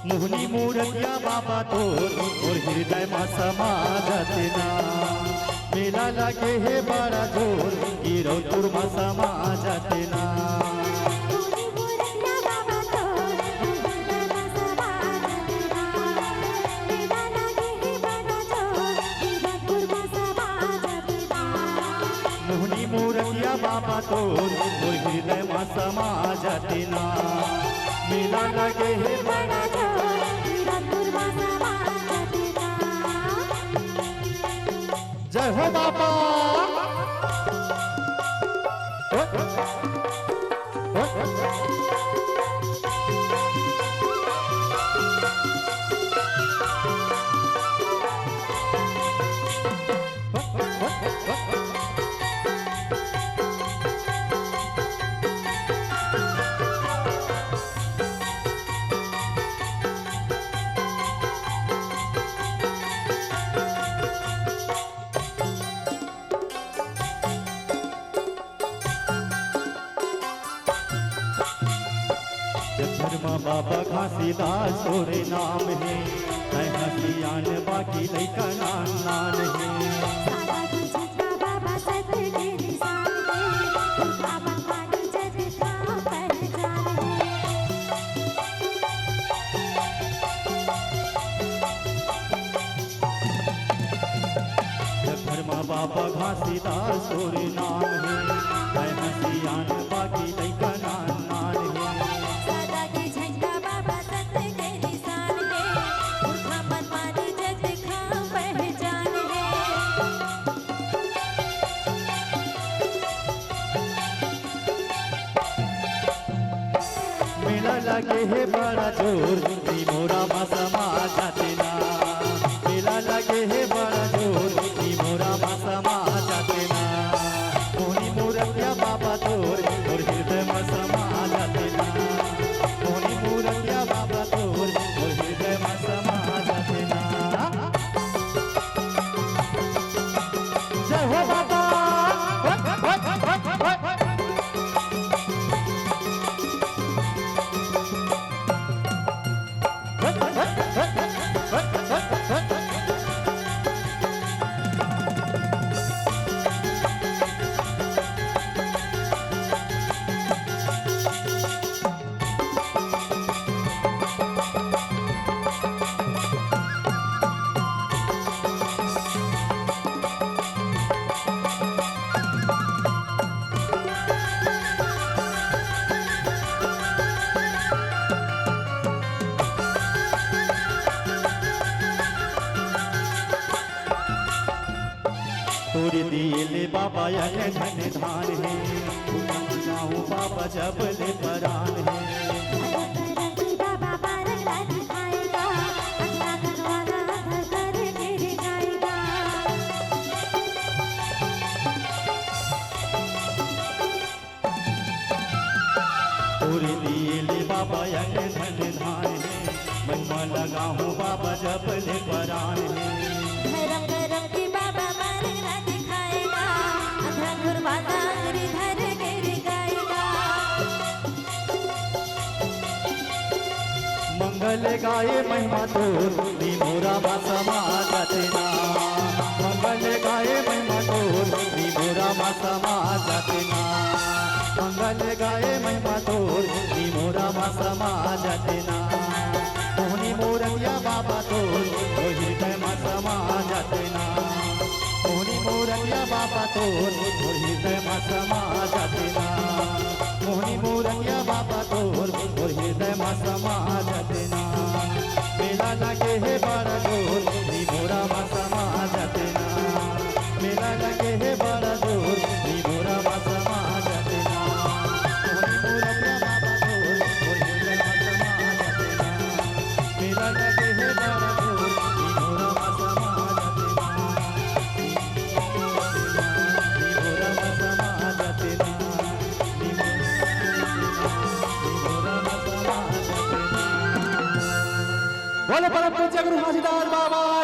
मोहनी मूर्तिया बाबा तोर और हृदय मा समा जातना मेला लगे हे बड़ा जोर गिरौतुर मा समा जातना मोहनी मूर्तिया बाबा तोर और हृदय मा समा जातना मेला लगे हे बड़ा जय हो बाबा धर्मा बाबा घासीदास तोरे नाम है मैं हसियान बाकी लइका नान नान है धर्मा बाबा घासीदास तोरे नाम है मैं हसियान बाकी लइका नान नान है मेला लगे हे बड़ा जोर मोरा मा समा जातना मेला लगे हे बड़ा जोर मोरा मा समा जातना मोहनी मूर्तिया बाबा तोर और हृदय मा समा जातना मोहनी मूर्तिया बाबा तोर और हृदय मा समा जातना जय हो बाबा तोरे दिले बाबा यह धन धान है जाऊँ बाबा जब ले परान है तोरे दिले बाबा यह धन धान है महिमा लगा हूँ बाबा जब ले परान है मंगल गाये महिमा तोर मोरा मा समा जातना मंगल गाये महिमा तोर मोरा मा समा जातना मंगल गाये महिमा तोर मोरा मा समा जातना मोहनी मूर्तिया बाबा तोर हृदय मा समा जातना मोहनी मूर्तिया बाबा तोर हृदय मा समा जातना मोहनी मूर्तिया बाबा तोर हृदय मा समा जातना मेला लगे हे बड़ा जोर मोरा मा समा जातना मेला लगे हे बड़ा जोर मोरा मा समा जातना मोहनी मूर्तिया बाबा तोर हृदय मा समा जातना मेला लगे हे बड़ा जोर मोरा मा समा जातना मोरा मा समा जातना बोलो परम पूज्य गुरु घासीदास बाबा